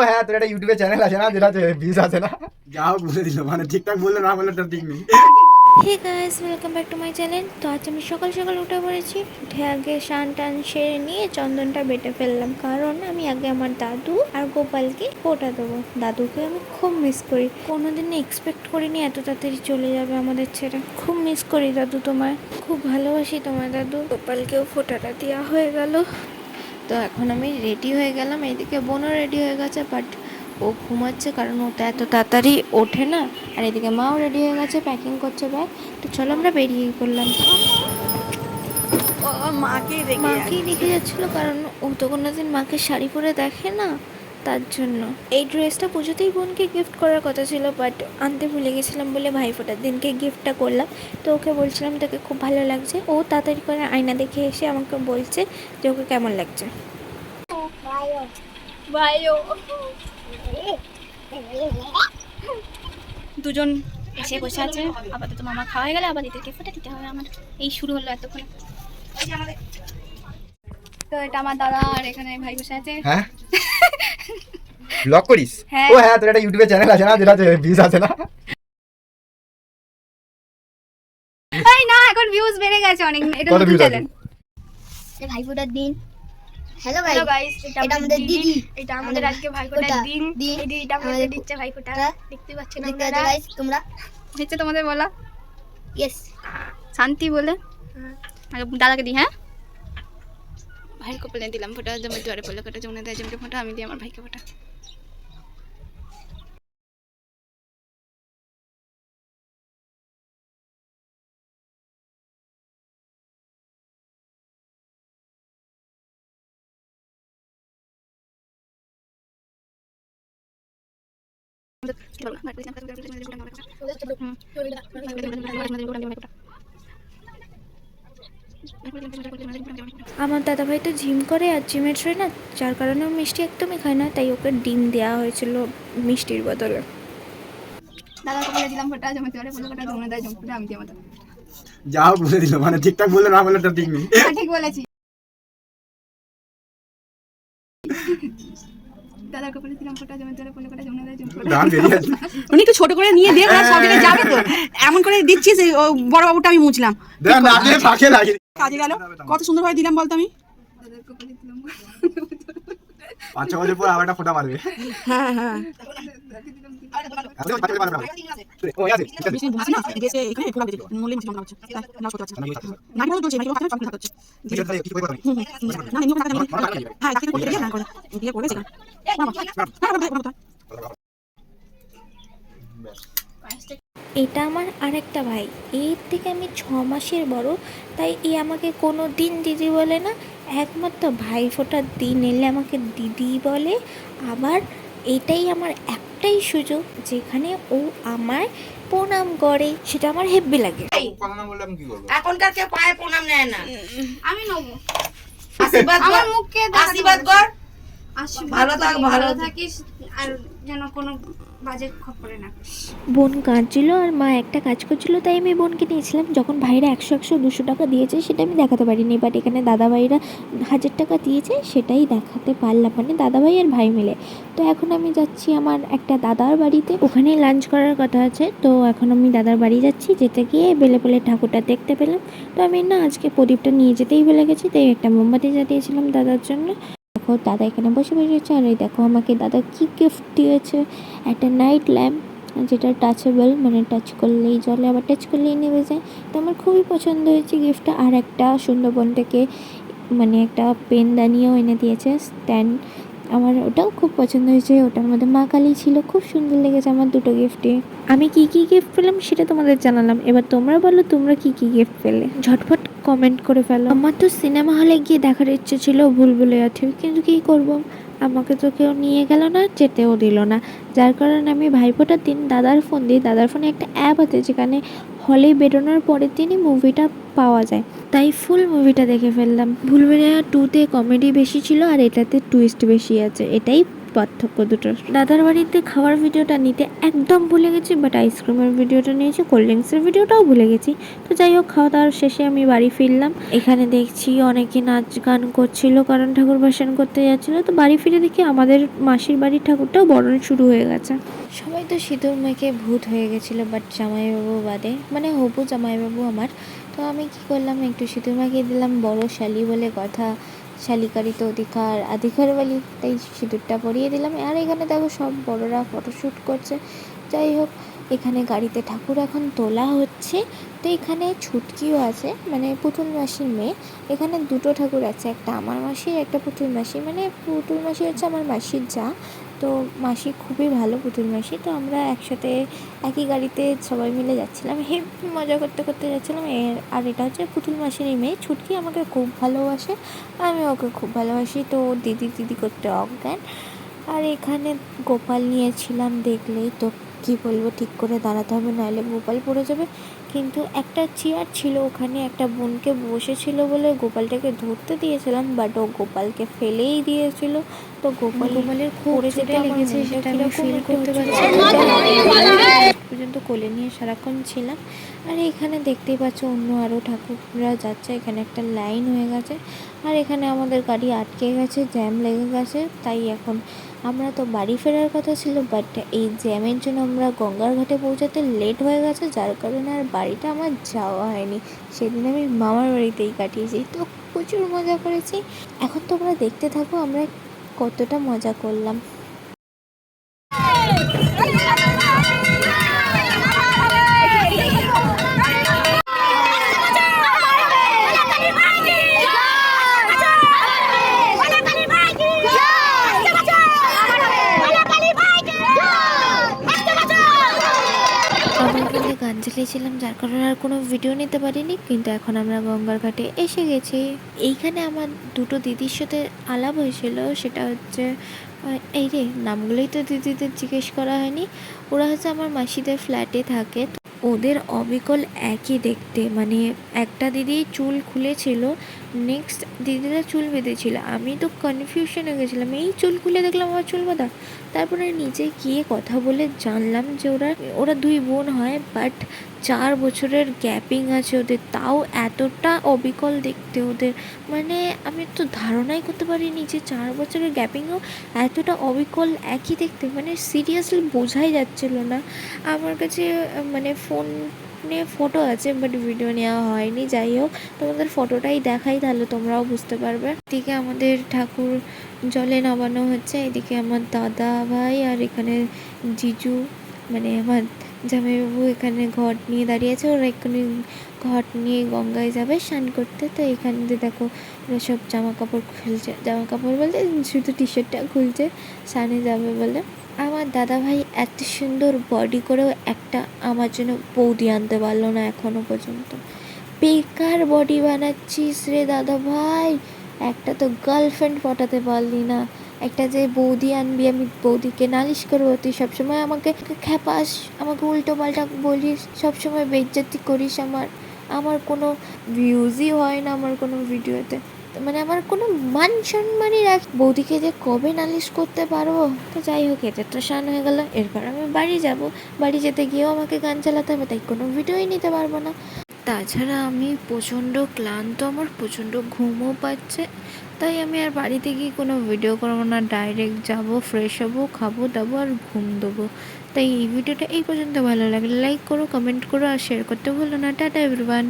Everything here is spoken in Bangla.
হ্যাঁ, তোর একটা ইউটিউবে চ্যানেল আছে না, যেটা ভিউজ আছে না? যা হোক বলে দিল, মানে ঠিকঠাক বললে না বললে তো ঠিক নেই। Hey guys, welcome back to my channel. তো আজ আমি সকাল সকাল উঠে পড়েছি। উঠে আগে স্নান টান সেরে নিয়ে চন্দনটা বেটে ফেললাম, কারণ আমি আগে আমার দাদু আর গোপালকে ফোঁটা দেবো। দাদুকে আমি খুব মিস করি, কোনোদিন এক্সপেক্ট করিনি এত তাড়াতাড়ি চলে যাবে আমাদের ছেড়ে। খুব মিস করি দাদু তোমায়, খুব ভালোবাসি তোমায় দাদু। গোপালকেও ফোঁটাটা দেওয়া হয়ে গেল। তো এখন আমি রেডি হয়ে গেলাম, এইদিকে বোনও রেডি হয়ে গেছে, বাট ও ঘুমাচ্ছে কারণ ওটা এত তাড়াতাড়ি ওঠে না। আর এদিকে মাও রেডি হয়ে গেছে, প্যাকিং করছে ব্যাগ। তো চলো আমরা বেরিয়ে পড়লাম। মাকেই রেখে যাচ্ছিলো, কারণ ও তো কোনোদিন মাকে শাড়ি পরে দেখে না, তার জন্য। এই ড্রেসটা পুজোতেই বোনকে গিফট করার কথা ছিল, বাট আনতে ভুলে গেছিলাম বলে ভাইফোঁটার দিনকে গিফটটা করলাম। তো ওকে বলছিলাম তোকে খুব ভালো লাগছে। ও তাড়াতাড়ি করে আয়না দেখে এসে আমাকে বলছে যে ওকে কেমন লাগছে। দুজন এসে বসে আছে। আপাতত মামা খাওয়া হয়ে গেলে আবার এদেরকে ফোঁটা দিতে হবে। আমার এই শুরু হলো এতক্ষণ। তো এটা আমার দাদা, আর এখানে ভাই বসে আছে। হ্যাঁ, ব্লগ করিস? হ্যাঁ। ও হ্যাঁ, তোর একটা ইউটিউবে চ্যানেল আছে না, যেটা ভিউজ আছে না? এই না, এখন ভিউজ বেড়ে গেছে অনেক। এটা কত নতুন views আছে? চ্যানেল। ভাইফোঁটার দিন। হ্যালো হ্যালো গাইস, গাইস, এটা আমাদের দিদি। এটা আমাদের আজকে ভাইফোঁটার দিন। দিন। এই দিদিটা আমাদের আমাদের দিচ্ছে ভাইফোঁটা। দেখতে পাচ্ছেন দেখতে আপনারা? পাচ্ছ গাইস তোমরা? হচ্ছে তোমাদের বলা ইয়েস। শান্তি বলে আগে দাদাকে দিই। হ্যাঁ, ভাইয়ের কপালে দিলাম ফোঁটা। জমি দুয়ারে পড়লে ফোঁটা, জমনে দেয় জমিকে ফোঁটা। আমি দিই আমার ভাইকে ফোঁটা। আমার দাদাভাই তো জিম করে, আর জিমের ট্রে না, যার কারণে ও মিষ্টি একদমই খায় না, তাই ওকে ডিম দেওয়া হয়েছিল মিষ্টির বদলে। দাদার কপালে দিলাম ফোঁটা, জমি দুয়ারে পড়লে ফোঁটা, জমনে দেয় জমি ফোঁটা। আমি দিই আমার দাদা। যা হোক বলে দিল, মানে ঠিকঠাক বললে না বললে তো ঠিক নেই। ঠিক বলেছি। দাদার কপালে দিলাম ফোঁটা, জমি দুয়ারে পড়লে ফোঁটা, জমনে দেয় জমি ফোঁটা। গান বেরিয়ে আছে। উনি একটু ছোট করে নিয়ে দিয়ে সব জায়গায় যাবে তো, এমন করে দিচ্ছিস। বড় বাবুটা আমি মুছলাম, দেখ না, আগে ফাঁকে লাগে। কাজে গেল। কত সুন্দর ভাবে দিলাম বলতো আমি। দাদার কপালে দিলাম 5-6 বছর পর আবার একটা ফোঁটা মারবে। হ্যাঁ হ্যাঁ, ও আছে। বেশি ভাসি না দেশে এখানে ফুলা দিতে মূল্য মুছে মনে হচ্ছে না করতে পারছে না কি বলছো নাকি কথা চলতে হচ্ছে না নিউ টাকা হ্যাঁ কি করতে না করে দিয়ে করে সেটা এটা আমার আরেকটা ভাই, এর থেকে আমি 6 মাসের বড়, তাই এ আমাকে কোনো দিন দিদি বলে না। একমাত্র ভাইফোঁটার দিন এলে আমাকে দিদি বলে। আবার এটাই আমার একটাই সুযোগ যেখানে ও আমায় প্রণাম করে, সেটা আমার হেব্বি লাগে। এখনকার কেউ পায়ে প্রণাম নেয় না। আমি নেবো। আশীর্বাদ আমার কর, মুখে আশীর্বাদ কর। ভালো থাক, ভালো থাকিস, আর যেন কোনো বাজে খবরে না। বোন কাঁদছিল আর মা একটা কাজ করছিল, তাই আমি বোনকে নিয়েছিলাম। যখন ভাইরা 100-100-200 টাকা দিয়েছে সেটা আমি দেখাতে পারিনি, বাট এখানে দাদা ভাইরা 1000 টাকা দিয়েছে, সেটাই দেখাতে পারলাম, মানে দাদা ভাই আর ভাই মিলে। তো এখন আমি যাচ্ছি আমার একটা দাদার বাড়িতে, ওখানেই লাঞ্চ করার কথা আছে। তো এখন আমি দাদার বাড়ি যাচ্ছি, যেতে গিয়ে বেলে ঠাকুরটা দেখতে পেলাম। তো আমি না আজকে প্রদীপটা নিয়ে যেতেই ভুলে গেছি, তাই একটা মোমবাতি জ্বালিয়েছিলাম দাদার জন্য। দেখো দাদা এখানে বসে আছে, আর এই দেখো আমাকে দাদা কি গিফট দিয়েছে, একটা নাইট ল্যাম্প, যেটা টাচেবল, মানে টাচ করলেই জ্বলে, আবার টাচ করলেই নেমে যায়। তো আমার খুবই পছন্দ হয়েছে গিফটটা। আর একটা সুন্দরবন থেকে মানে একটা পেনদানিও এনে দিয়েছে, স্ট্যান্ড, আমার ওটাও খুব পছন্দ হয়েছে। ওটার মধ্যে মা কালী ছিল, খুব সুন্দর লেগেছে আমার দুটো গিফটই। আমি কি কি গিফট পেলাম সেটা তোমাদের জানালাম, এবার তোমরা বলো তোমরা কি কি গিফট পেলে, ঝটফট কমেন্ট করে ফেলো। আমার তো সিনেমা হলে গিয়ে দেখার ইচ্ছে ছিল ভুলভুলাইয়া 3, কিন্তু কী করবো, আমাকে তো কেউ নিয়ে গেল না, যেতেও দিল না। যার কারণে আমি ভাইফোঁটার দিন দাদার ফোন দিই, দাদার ফোনে একটা অ্যাপ আছে যেখানে হলে বেরোনোর পরের দিনই মুভিটা পাওয়া যায়, তাই ফুল মুভিটা দেখে ফেললাম। ভুলভুলাইয়া 2তে কমেডি বেশি ছিল, আর এটাতে টুইস্ট বেশি আছে, এটাই পার্থক্য দুটোর। দাদার বাড়িতে খাওয়ার ভিডিওটা নিতে একদম ভুলে গেছি, বাট আইসক্রিমের ভিডিওটা নিয়েছি, কোল্ড ড্রিঙ্কসের ভিডিওটাও ভুলে গেছি। তো যাই হোক, খাওয়া দাওয়ার শেষে আমি বাড়ি ফিরলাম। এখানে দেখছি অনেকে নাচ গান করছিল, কারণ ঠাকুর ভাসান করতে যাচ্ছিল। তো বাড়ি ফিরে দেখি আমাদের মাসির বাড়ির ঠাকুরটাও বরণ শুরু হয়ে গেছে। সবাই তো সিঁদুর মেখে ভূত হয়ে গেছিলো, বাট জামাইবাবু বাদে, মানে হবু জামাইবাবু আমার। তো আমি কি করলাম, একটু সিঁদুর মাখিয়ে দিলাম, বড় শালি বলে কথা, শালিকারই তো অধিকার বলি, তাই সিঁদুরটা পরিয়ে দিলাম। আর এখানে দেখো সব বড়রা ফটোশ্যুট করছে। যাই হোক, এখানে গাড়িতে ঠাকুর এখন তোলা হচ্ছে। তো এখানে ছুটকিও আছে, মানে পুতুল মাসির মেয়ে। এখানে দুটো ঠাকুর আছে, একটা আমার মাসির, একটা পুতুল মাসি। মানে পুতুল মাসি হচ্ছে আমার মাসির যা। তো মাসি খুবই ভালো, পুতুল মাসি। তো আমরা একসাথে একই গাড়িতে সবাই মিলে যাচ্ছিলাম, হেভি মজা করতে করতে যাচ্ছিলাম। আর এটা হচ্ছে পুতুল মাসিরই মেয়ে ছুটকি, আমাকে খুব ভালোবাসে, আমি ওকে খুব ভালোবাসি। তো ও দিদি দিদি করতে অজ্ঞান। আর এখানে গোপাল নিয়েছিলাম, দেখলেই তো কি বলবো, ঠিক করে দাঁড়াতে হবে, নাহলে গোপাল পড়ে যাবে। কিন্তু একটা চেয়ার ছিল ওখানে, একটা বোনকে বসেছিল বলে গোপালটাকে ধরতে দিয়েছিলাম, বাট ও গোপালকে ফেলেই দিয়েছিল। তো গোপালের খুব যেতে লেগেছে, সেটা আমি ফিল করতে পারছি। পর্যন্ত কোলে নিয়ে সারাক্ষণ ছিলাম। আর এখানে দেখতেই পাচ্ছ অন্য আরও ঠাকুররা যাচ্ছে, এখানে একটা লাইন হয়ে গেছে। আর এখানে আমাদের গাড়ি আটকে গেছে, জ্যাম লেগে গেছে। তাই এখন আমরা তো বাড়ি ফেরার কথা ছিল, বাট এই জ্যামের জন্য আমরা গঙ্গার ঘাটে পৌঁছাতে লেট হয়ে গেছে, যার কারণে আর বাড়িটা আমার যাওয়া হয়নি। সেদিন আমি মামার বাড়িতেই কাটিয়েছি। তো প্রচুর মজা করেছি। এখন তোমরা দেখতে থাকো আমরা কতটা মজা করলাম। আমরা গান চালিয়েছিলাম, যার কারণে আর কোনো ভিডিও নিতে পারিনি। কিন্তু এখন আমরা গঙ্গার ঘাটে এসে গেছি। এইখানে আমার দুটো দিদির সাথে আলাপ হয়েছিল, সেটা হচ্ছে এই রে নামগুলোই তো দিদিদের জিজ্ঞেস করা হয়নি। ওরা হচ্ছে আমার মাসিদের ফ্ল্যাটে থাকে। ওদের অবিকল একই দেখতে, মানে একটা দিদি চুল খুলেছিল, নেক্সট দিদিরা চুল বেঁধেছিল। আমি তো কনফিউশনে গেছিলাম, এই চুল খুলে দেখলাম আমার চুল বাঁধা। তারপরে নিচে গিয়ে কথা বলে জানলাম যে ওরা দুই বোন হয়, বাট 4 বছরের গ্যাপিং আছে ওদের। তাও এতটা অবিকল দেখতে ওদের, মানে আমি তো ধারণাই করতে পারিনি যে 4 বছরের গ্যাপিংও এতটা অবিকল একই দেখতে। মানে সিরিয়াসলি বোঝাই যাচ্ছিল না। আমার কাছে মানে ফোনে ফটো আছে, বাট ভিডিও নেওয়া হয়নি। যাই হোক, তোমাদের ফটোটাই দেখাই, তাহলে তোমরাও বুঝতে পারবে। এদিকে আমাদের ঠাকুর জলে নামানো হচ্ছে, এদিকে আমার দাদা ভাই আর এখানে জিজু, মানে আমার জামাইবাবু এখানে ঘট নিয়ে দাঁড়িয়ে আছে। ওরা এক্ষুনি ঘট নিয়ে গঙ্গায় যাবে স্নান করতে। তো এখান দিয়ে দেখো ওরা সব জামা কাপড় খুলছে, জামা কাপড় বলতে শুধু টি শার্টটা খুলছে, স্নানে যাবে বলে। আমার দাদা ভাই এত সুন্দর বডি করেও একটা আমার জন্য বৌদি আনতে পারলো না এখনো পর্যন্ত। বেকার বডি বানাচ্ছিস রে দাদা ভাই, একটা তো গার্লফ্রেন্ড পটাতে পারলি না। একটা যে বৌদি আনবি, আমি বৌদিকে নালিশ করবো, তুই সবসময় আমাকে খ্যাপাস, আমাকে উল্টো পাল্টা বলিস, সবসময় বেইজ্জতি করিস। আমার কোনো ভিউজই হয় না আমার কোনো ভিডিওতে, মানে আমার কোনো মান সম্মানই রাখ। বৌদিকে যে কবে নালিশ করতে পারবো। তো যাই হোক, এটা তো শান হয়ে গেল। এরপর আমি বাড়ি যাব, বাড়ি যেতে গিয়েও আমাকে গান চালাতে হবে, তাই কোনো ভিডিওই নিতে পারবো না। তাছাড়া আমি প্রচণ্ড ক্লান্ত, আমার প্রচণ্ড ঘুমও পাচ্ছে। তাই আমি আর বাড়িতে গিয়ে কোনো ভিডিও করবো না, ডাইরেক্ট যাব, ফ্রেশ হবো, খাবো দাবো আর ঘুম দেবো। তাই এই ভিডিওটা এই পর্যন্ত ভালো লাগলে লাইক করো, কমেন্ট করো আর শেয়ার করতে ভুলো না। Tata everyone.